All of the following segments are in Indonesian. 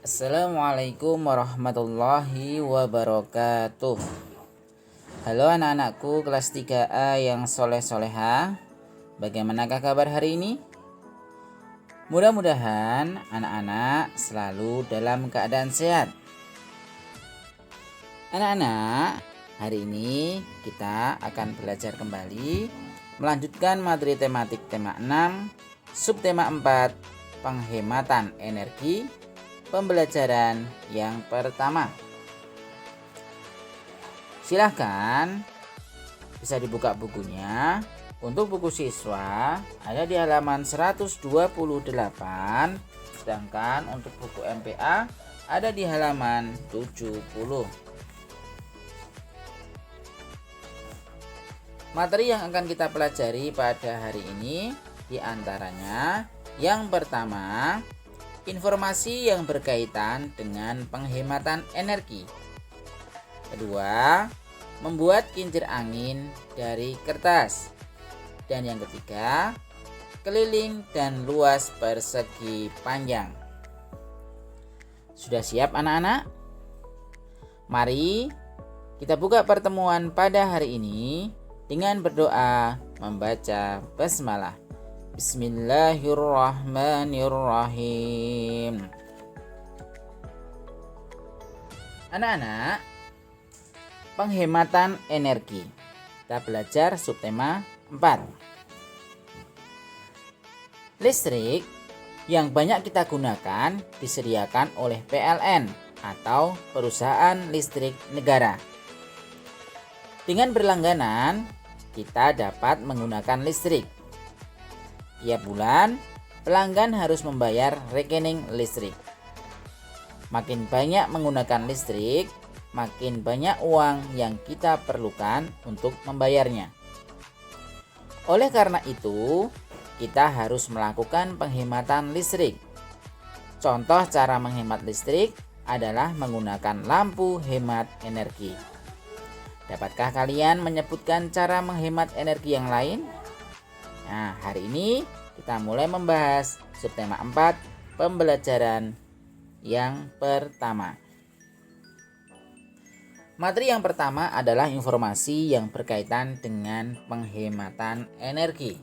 Assalamualaikum warahmatullahi wabarakatuh. Halo anak-anakku kelas 3A yang soleh-soleha. Bagaimanakah kabar hari ini? Mudah-mudahan anak-anak selalu dalam keadaan sehat. Anak-anak, hari ini kita akan belajar kembali melanjutkan materi tematik tema 6, subtema 4, penghematan energi, pembelajaran yang pertama. Silahkan bisa dibuka bukunya. Untuk buku siswa ada di halaman 128, sedangkan untuk buku MPA ada di halaman 70. Materi yang akan kita pelajari pada hari ini diantaranya yang pertama, informasi yang berkaitan dengan penghematan energi. Kedua, membuat kincir angin dari kertas. Dan yang ketiga, keliling dan luas persegi panjang. Sudah siap anak-anak? Mari kita buka pertemuan pada hari ini dengan berdoa membaca basmalah. Bismillahirrahmanirrahim. Anak-anak, penghematan energi. Kita belajar subtema 4. Listrik yang banyak kita gunakan disediakan oleh PLN atau perusahaan listrik negara. Dengan berlangganan, kita dapat menggunakan listrik. Tiap bulan, pelanggan harus membayar rekening listrik. Makin banyak menggunakan listrik, makin banyak uang yang kita perlukan untuk membayarnya. Oleh karena itu, kita harus melakukan penghematan listrik. Contoh cara menghemat listrik adalah menggunakan lampu hemat energi. Dapatkah kalian menyebutkan cara menghemat energi yang lain? Nah, hari ini kita mulai membahas subtema 4, pembelajaran yang pertama. Materi yang pertama adalah informasi yang berkaitan dengan penghematan energi.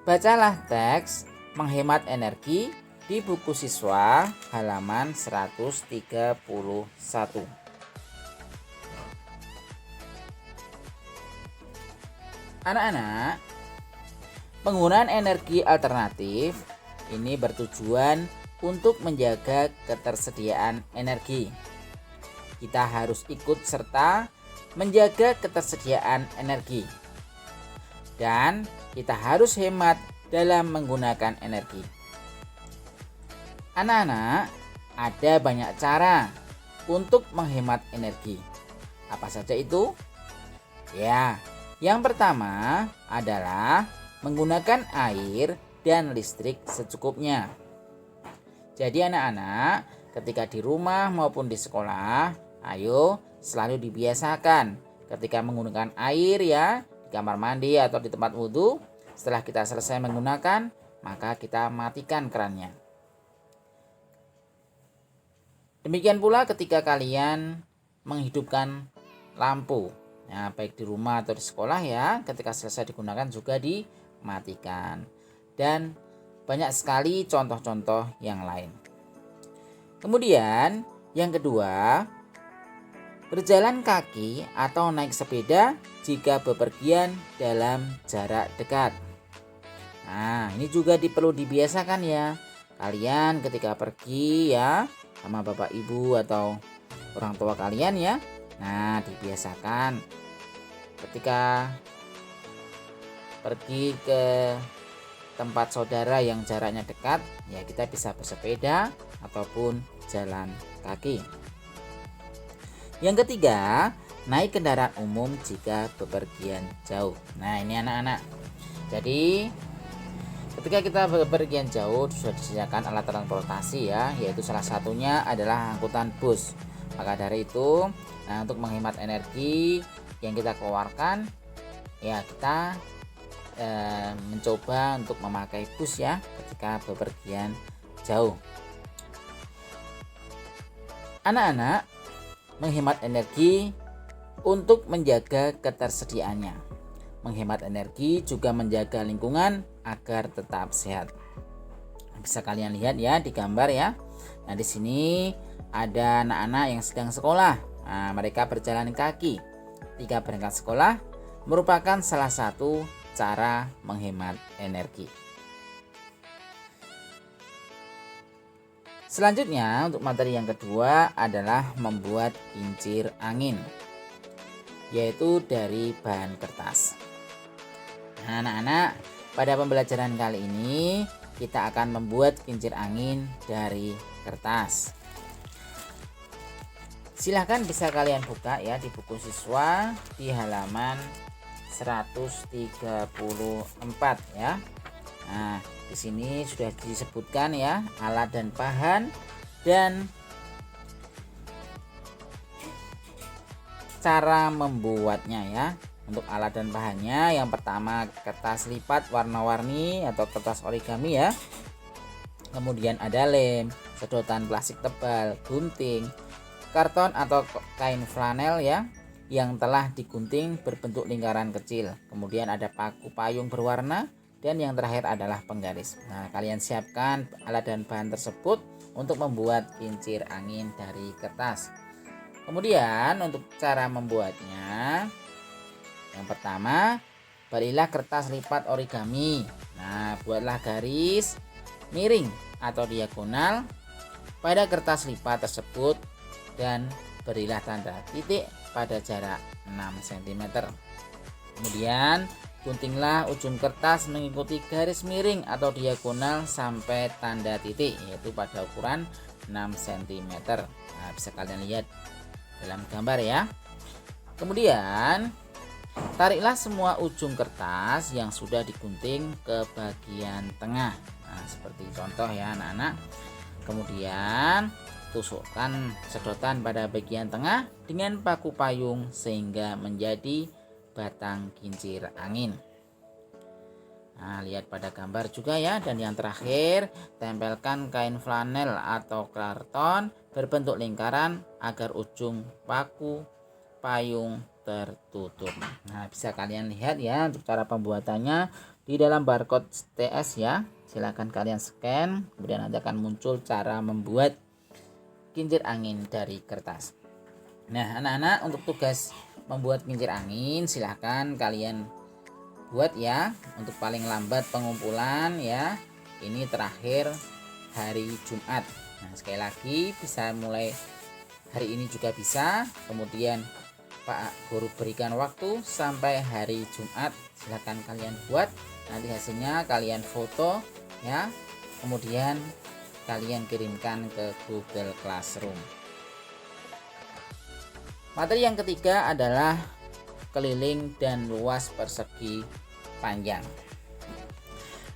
Bacalah teks menghemat energi di buku siswa halaman 131. Anak-anak, penggunaan energi alternatif ini bertujuan untuk menjaga ketersediaan energi. Kita harus ikut serta menjaga ketersediaan energi. Dan kita harus hemat dalam menggunakan energi. Anak-anak, ada banyak cara untuk menghemat energi. Apa saja itu? Ya, yang pertama adalah menggunakan air dan listrik secukupnya. Jadi anak-anak, ketika di rumah maupun di sekolah, ayo selalu dibiasakan ketika menggunakan air ya, di kamar mandi atau di tempat wudhu, setelah kita selesai menggunakan, maka kita matikan kerannya. Demikian pula ketika kalian menghidupkan lampu, ya, baik di rumah atau di sekolah ya, ketika selesai digunakan juga dimatikan. Dan banyak sekali contoh-contoh yang lain. Kemudian yang kedua, berjalan kaki atau naik sepeda jika bepergian dalam jarak dekat. Nah, ini juga perlu dibiasakan ya. Kalian ketika pergi ya sama bapak ibu atau orang tua kalian ya. Nah, dibiasakan ketika pergi ke tempat saudara yang jaraknya dekat, ya kita bisa bersepeda ataupun jalan kaki. Yang ketiga, naik kendaraan umum jika bepergian jauh. Nah, ini anak-anak. Jadi, ketika kita bepergian jauh sudah disediakan alat transportasi ya, yaitu salah satunya adalah angkutan bus. Maka dari itu, untuk menghemat energi yang kita keluarkan, ya kita mencoba untuk memakai bus ya ketika bepergian jauh. Anak-anak, menghemat energi untuk menjaga ketersediaannya. Menghemat energi juga menjaga lingkungan agar tetap sehat. Bisa kalian lihat ya di gambar ya. Nah, di sini ada anak-anak yang sedang sekolah. Nah, mereka berjalan kaki. Ketika berangkat sekolah merupakan salah satu cara menghemat energi. Selanjutnya untuk materi yang kedua adalah membuat kincir angin, yaitu dari bahan kertas. Nah, anak-anak, pada pembelajaran kali ini kita akan membuat kincir angin dari kertas. Silahkan bisa kalian buka ya di buku siswa di halaman 134 ya. Nah, di sini sudah disebutkan ya alat dan bahan dan cara membuatnya ya. Untuk alat dan bahannya, yang pertama kertas lipat warna-warni atau kertas origami ya. Kemudian ada lem, sedotan plastik tebal, gunting, karton atau kain flanel ya yang telah digunting berbentuk lingkaran kecil. Kemudian ada paku payung berwarna dan yang terakhir adalah penggaris. Nah, kalian siapkan alat dan bahan tersebut untuk membuat kincir angin dari kertas. Kemudian untuk cara membuatnya, yang pertama, belilah kertas lipat origami. Nah, buatlah garis miring atau diagonal pada kertas lipat tersebut dan berilah tanda titik pada jarak 6 cm. Kemudian, guntinglah ujung kertas mengikuti garis miring atau diagonal sampai tanda titik, yaitu pada ukuran 6 cm. Nah, bisa kalian lihat dalam gambar ya. Kemudian tariklah semua ujung kertas yang sudah digunting ke bagian tengah. Nah, seperti contoh ya anak-anak. Kemudian tusukkan sedotan pada bagian tengah dengan paku payung sehingga menjadi batang kincir angin. Nah, lihat pada gambar juga ya. Dan yang terakhir, tempelkan kain flanel atau karton berbentuk lingkaran agar ujung paku payung tertutup. Nah, bisa kalian lihat ya untuk cara pembuatannya di dalam barcode TS ya. Silahkan kalian scan, kemudian nanti akan muncul cara membuat kincir angin dari kertas. Nah, anak-anak, untuk tugas membuat kincir angin silahkan kalian buat ya. Untuk paling lambat pengumpulan ya, ini terakhir hari Jumat. Nah, sekali lagi bisa mulai hari ini juga bisa. Kemudian Pak Guru berikan waktu sampai hari Jumat. Silahkan kalian buat. Nanti hasilnya kalian foto ya. Kemudian kalian kirimkan ke Google Classroom. Materi yang ketiga adalah keliling dan luas persegi panjang.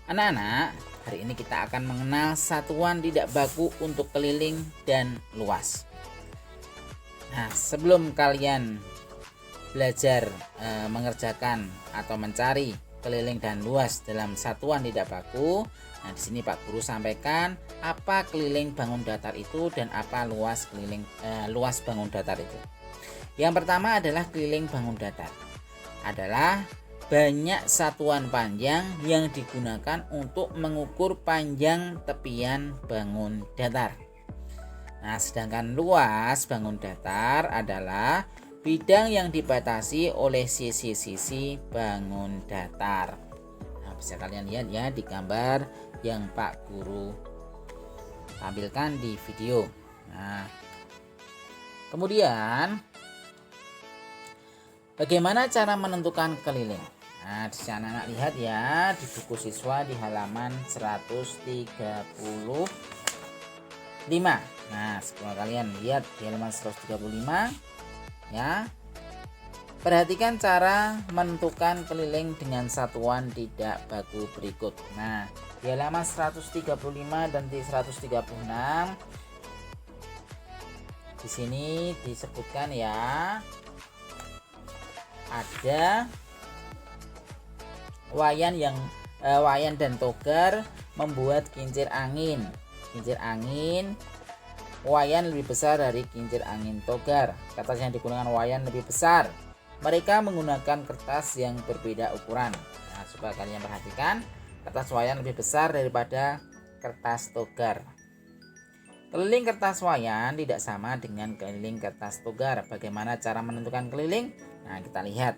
Anak-anak, hari ini kita akan mengenal satuan tidak baku untuk keliling dan luas. Nah, sebelum kalian belajar mengerjakan atau mencari keliling dan luas dalam satuan tidak baku, nah di sini Pak Guru sampaikan apa keliling bangun datar itu dan apa luas bangun datar itu. Yang pertama adalah keliling bangun datar. Adalah banyak satuan panjang yang digunakan untuk mengukur panjang tepian bangun datar. Nah, sedangkan luas bangun datar adalah bidang yang dibatasi oleh sisi-sisi bangun datar. Nah, bisa kalian lihat ya di gambar yang Pak Guru tampilkan di video. Nah, kemudian bagaimana cara menentukan keliling? Nah, di sana anak lihat ya di buku siswa di halaman 135. Nah, setelah kalian lihat di halaman 135 ya. Perhatikan cara menentukan keliling dengan satuan tidak baku berikut. Nah, di halaman 135 dan di 136 di sini disebutkan ya, ada Wayan dan Togar membuat kincir angin. Kincir angin wayan lebih besar dari kincir angin togar. Kertas yang digunakan wayan lebih besar. Mereka menggunakan kertas yang berbeda ukuran. Nah, coba kalian perhatikan, kertas wayan lebih besar daripada kertas togar. Keliling kertas wayan tidak sama dengan keliling kertas togar. Bagaimana cara menentukan keliling? Nah, kita lihat.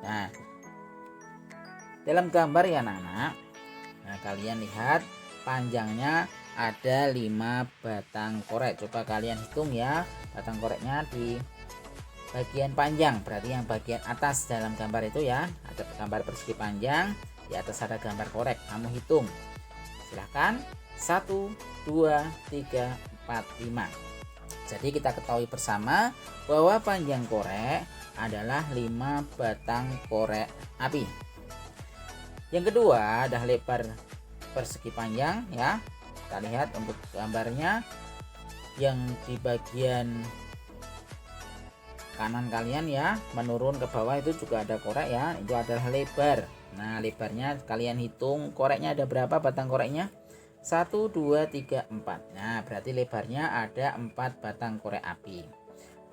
Nah, dalam gambar ya anak-anak. Nah, kalian lihat panjangnya ada 5 batang korek. Coba kalian hitung ya, batang koreknya di bagian panjang, berarti yang bagian atas dalam gambar itu ya, ada gambar persegi panjang, di atas ada gambar korek. Kamu hitung, silahkan. 1, 2, 3, 4, 5. Jadi kita ketahui bersama bahwa panjang korek adalah 5 batang korek api. Yang kedua adalah lebar persegi panjang ya. Kita lihat untuk gambarnya, yang di bagian kanan kalian ya, menurun ke bawah itu juga ada korek ya, itu adalah lebar. Nah, lebarnya kalian hitung, koreknya ada berapa batang koreknya? 1, 2, 3, 4. Nah, berarti lebarnya ada 4 batang korek api.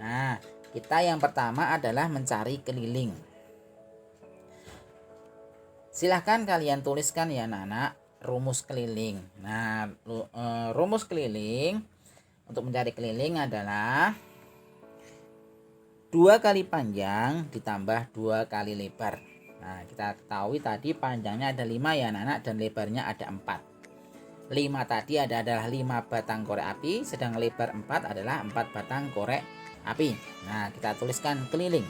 Nah, kita yang pertama adalah mencari keliling. Silahkan kalian tuliskan ya anak-anak, rumus keliling. Nah, rumus keliling untuk mencari keliling adalah 2 kali panjang ditambah 2 kali lebar. Nah, kita ketahui tadi panjangnya ada 5 ya anak-anak, dan lebarnya ada 4. 5 tadi adalah 5 batang korek api, sedang lebar 4 adalah 4 batang korek api. Nah, kita tuliskan keliling.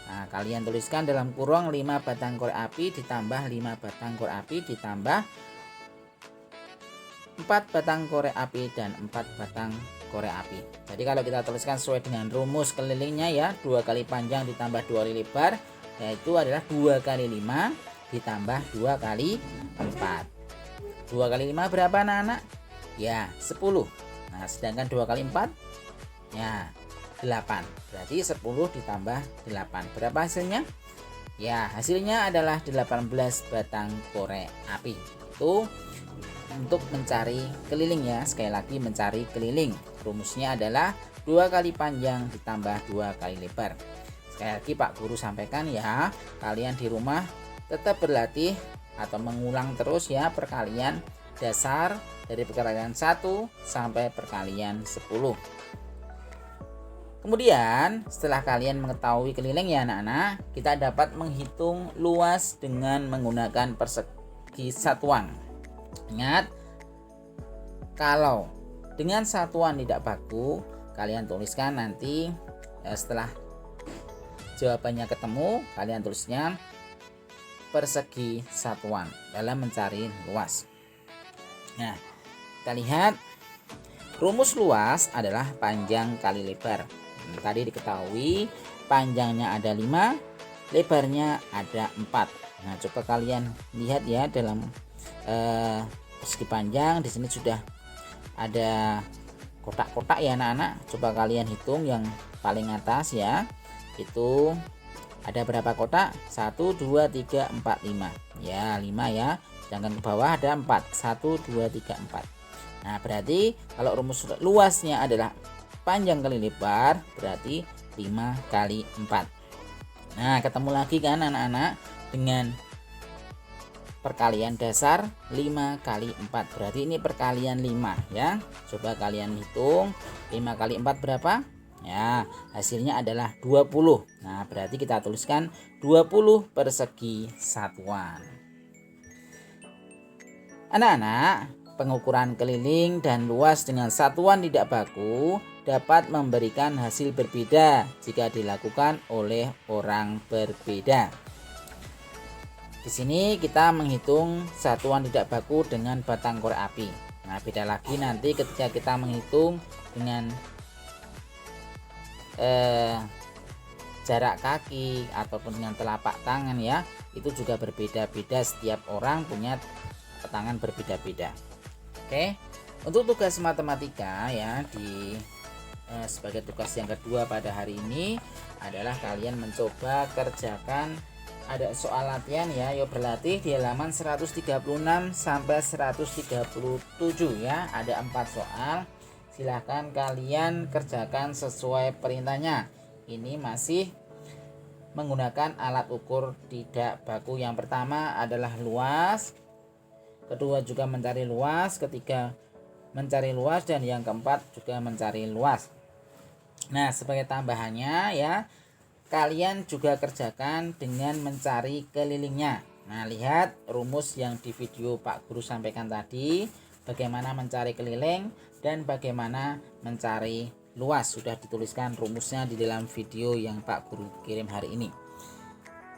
Nah, kalian tuliskan dalam kurung 5 batang korek api ditambah 5 batang korek api ditambah 4 batang korek api dan 4 batang korek api. Jadi kalau kita tuliskan sesuai dengan rumus kelilingnya ya, 2 kali panjang ditambah 2 kali lebar, yaitu adalah 2 kali 5 ditambah 2 kali 4. 2 kali 5 berapa anak-anak? Ya, 10. Nah, sedangkan 2 kali 4 ya 8. Berarti 10 ditambah 8. Berapa hasilnya? Ya, hasilnya adalah 18 batang korek api. Itu untuk mencari keliling ya. Sekali lagi mencari keliling. Rumusnya adalah 2 kali panjang ditambah 2 kali lebar. Sekali lagi Pak Guru sampaikan ya, kalian di rumah tetap berlatih atau mengulang terus ya perkalian dasar dari perkalian 1 sampai perkalian 10. Kemudian setelah kalian mengetahui keliling ya anak-anak, kita dapat menghitung luas dengan menggunakan persegi satuan. Ingat, kalau dengan satuan tidak baku, kalian tuliskan nanti setelah jawabannya ketemu, kalian tulisnya persegi satuan dalam mencari luas. Nah, kita lihat rumus luas adalah panjang kali lebar. Tadi diketahui panjangnya ada 5, lebarnya ada 4. Nah, coba kalian lihat ya dalam persegi panjang di sini sudah ada kotak-kotak ya anak-anak. Coba kalian hitung yang paling atas ya. Itu ada berapa kotak? 1, 2, 3, 4, 5. Ya, 5 ya. Sedangkan ke bawah ada 4. 1, 2, 3, 4. Nah, berarti kalau rumus luasnya adalah panjang kali lebar, berarti 5 kali 4. Nah, ketemu lagi kan anak-anak dengan perkalian dasar 5 kali 4. Berarti ini perkalian 5 ya. Coba kalian hitung 5 kali 4 berapa? Ya, hasilnya adalah 20. Nah, berarti kita tuliskan 20 persegi satuan. Anak-anak, pengukuran keliling dan luas dengan satuan tidak baku dapat memberikan hasil berbeda jika dilakukan oleh orang berbeda. Di sini kita menghitung satuan tidak baku dengan batang korek api. Nah, beda lagi nanti ketika kita menghitung dengan jarak kaki ataupun dengan telapak tangan ya, itu juga berbeda-beda, setiap orang punya tangan berbeda-beda. Oke, untuk tugas matematika ya sebagai tugas yang kedua pada hari ini adalah kalian mencoba kerjakan, ada soal latihan ya, yuk berlatih di halaman 136 sampai 137 ya, ada 4 soal. Silahkan kalian kerjakan sesuai perintahnya. Ini masih menggunakan alat ukur tidak baku. Yang pertama adalah luas, kedua juga mencari luas, ketiga mencari luas, dan yang keempat juga mencari luas. Nah, sebagai tambahannya ya, kalian juga kerjakan dengan mencari kelilingnya. Nah, lihat rumus yang di video Pak Guru sampaikan tadi, bagaimana mencari keliling dan bagaimana mencari luas. Sudah dituliskan rumusnya di dalam video yang Pak Guru kirim hari ini.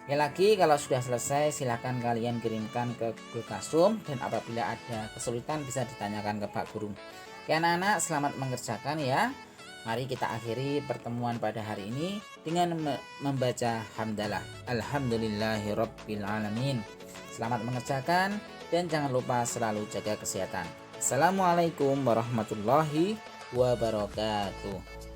Ya, lagi kalau sudah selesai silahkan kalian kirimkan ke Google Classroom, dan apabila ada kesulitan bisa ditanyakan ke Pak Guru. Ya anak-anak, selamat mengerjakan ya. Mari kita akhiri pertemuan pada hari ini dengan membaca hamdalah. Alhamdulillahirabbil alamin. Selamat mengerjakan dan jangan lupa selalu jaga kesehatan. Assalamualaikum warahmatullahi wabarakatuh.